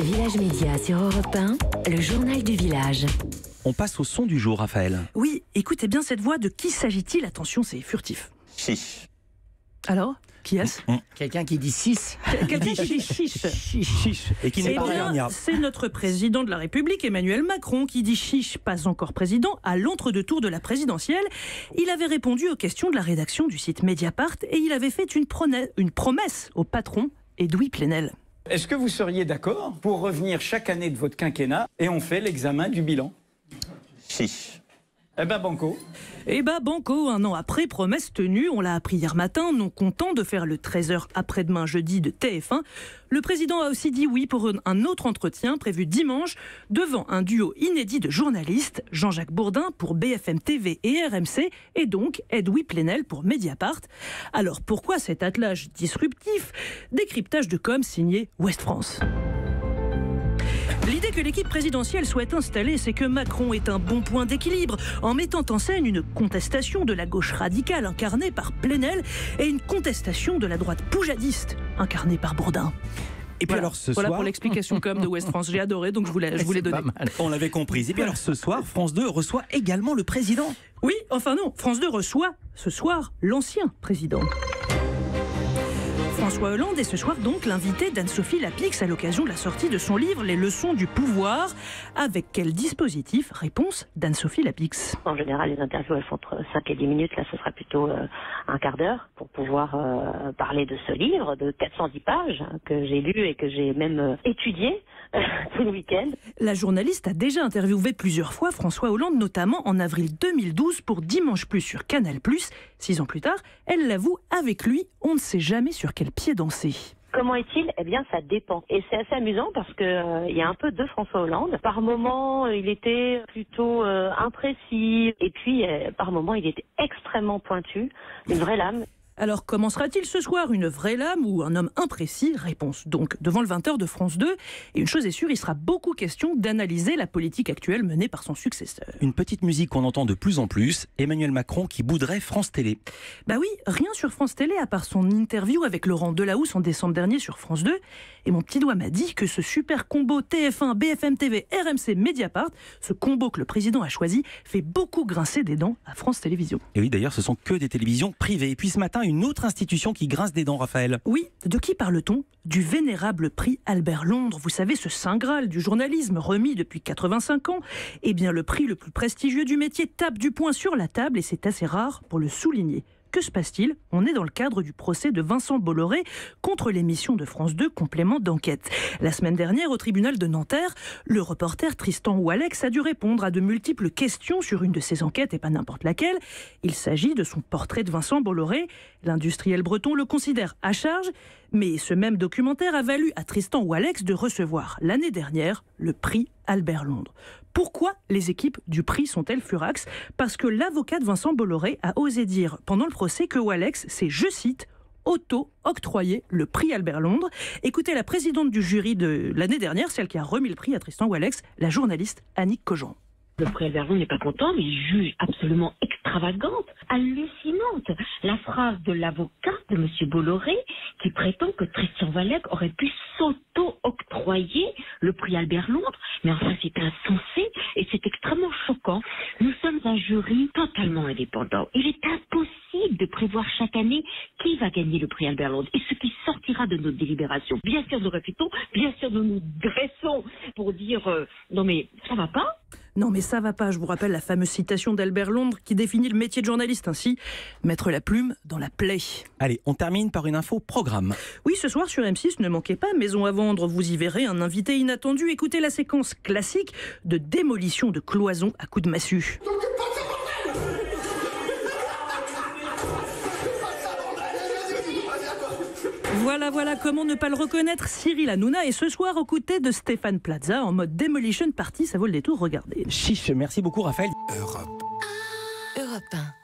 Village Média sur Europe 1, le journal du village. On passe au son du jour, Raphaël. Oui, écoutez bien cette voix. De qui s'agit-il? Attention, c'est furtif. Chiche. Alors, qui est-ce? Quelqu'un qui dit 6. Quelqu'un qui dit chiche. Chiche. Et qui n'est Eh pas bien, Auvergnat. c'est notre président de la République, Emmanuel Macron, qui dit chiche, pas encore président, à l'entre-deux-tours de la présidentielle. Il avait répondu aux questions de la rédaction du site Mediapart et il avait fait une promesse au patron, Edoui Plenel. Est-ce que vous seriez d'accord pour revenir chaque année de votre quinquennat et on fait l'examen du bilan? Chiche. Eh ben banco. Eh ben banco, un an après, promesse tenue, on l'a appris hier matin, non content de faire le 13h après-demain jeudi de TF1. Le président a aussi dit oui pour un autre entretien prévu dimanche devant un duo inédit de journalistes, Jean-Jacques Bourdin pour BFM TV et RMC et donc Edoui Plenel pour Mediapart. Alors pourquoi cet attelage disruptif? Décryptage de com signé Ouest France. L'idée que l'équipe présidentielle souhaite installer, c'est que Macron est un bon point d'équilibre, en mettant en scène une contestation de la gauche radicale incarnée par Plenel et une contestation de la droite poujadiste incarnée par Bourdin. Et puis alors ce Voilà soir, pour l'explication com de Ouest France. J'ai adoré, donc je voulais donner. on l'avait compris. Et puis alors ce soir, France 2 reçoit également le président. Oui, enfin non, France 2 reçoit ce soir l'ancien président. François Hollande est ce soir donc l'invité d'Anne-Sophie Lapix à l'occasion de la sortie de son livre Les leçons du pouvoir. Avec quel dispositif? Réponse d'Anne-Sophie Lapix. En général, les interviews, elles font entre 5 et 10 minutes. Là, ce sera plutôt un quart d'heure pour pouvoir parler de ce livre de 410 pages que j'ai lu et que j'ai même étudié tout le week-end. La journaliste a déjà interviewé plusieurs fois François Hollande, notamment en avril 2012 pour Dimanche Plus sur Canal+. 6 ans plus tard, elle l'avoue, avec lui, on ne sait jamais sur quel pied danser. Comment est-il? Eh bien, ça dépend. Et c'est assez amusant parce que il y a un peu de François Hollande. Par moments, il était plutôt imprécis. Et puis, par moments, il était extrêmement pointu. Une vraie lame. Alors, comment sera-t-il ce soir? Une vraie lame ou un homme imprécis? Réponse donc devant le 20h de France 2. Et une chose est sûre, il sera beaucoup question d'analyser la politique actuelle menée par son successeur. Une petite musique qu'on entend de plus en plus, Emmanuel Macron qui bouderait France Télé. Bah oui, rien sur France Télé à part son interview avec Laurent Delahousse en décembre dernier sur France 2. Et mon petit doigt m'a dit que ce super combo TF1, BFM TV, RMC, Mediapart, ce combo que le président a choisi, fait beaucoup grincer des dents à France Télévisions. Et oui, d'ailleurs, ce sont que des télévisions privées. Et puis ce matin, une autre institution qui grince des dents, Raphaël. Oui, de qui parle-t-on? Du vénérable prix Albert Londres. Vous savez, ce saint graal du journalisme remis depuis 85 ans. Eh bien, le prix le plus prestigieux du métier tape du poing sur la table et c'est assez rare pour le souligner. Que se passe-t-il? On est dans le cadre du procès de Vincent Bolloré contre l'émission de France 2 Complément d'enquête. La semaine dernière, au tribunal de Nanterre, le reporter Tristan Oualex a dû répondre à de multiples questions sur une de ses enquêtes et pas n'importe laquelle. Il s'agit de son portrait de Vincent Bolloré. L'industriel breton le considère à charge, mais ce même documentaire a valu à Tristan Oualex de recevoir l'année dernière le prix Albert Londres. Pourquoi les équipes du prix sont-elles furax? Parce que l'avocat de Vincent Bolloré a osé dire pendant le procès que Oualex s'est, je cite, auto-octroyé le prix Albert Londres. Écoutez la présidente du jury de l'année dernière, celle qui a remis le prix à Tristan Oualex, la journaliste Annick Cogent. Le prix Albert Londres n'est pas content, mais il juge absolument extravagante, hallucinante. La phrase de l'avocat de M. Bolloré qui prétend que Tristan Oualex aurait pu s'auto-octroyer le prix Albert Londres. Mais enfin, c'est insensé et c'est extrêmement choquant. Nous sommes un jury totalement indépendant. Il est impossible de prévoir chaque année qui va gagner le prix Albert Londres et ce qui sortira de notre délibération. Bien sûr, nous réfutons, bien sûr, nous nous dressons pour dire non mais ça va pas. Non mais ça va pas, je vous rappelle la fameuse citation d'Albert Londres qui définit le métier de journaliste ainsi: mettre la plume dans la plaie. Allez, on termine par une info programme. Oui, ce soir sur M6, ne manquez pas Maison à vendre, vous y verrez un invité inattendu. Écoutez la séquence classique de démolition de cloisons à coups de massue. Voilà, comment ne pas le reconnaître, Cyril Hanouna. Et ce soir, aux côtés de Stéphane Plaza, en mode Demolition Party, ça vaut le détour, regardez. Chiche, merci beaucoup Raphaël. Europe 1.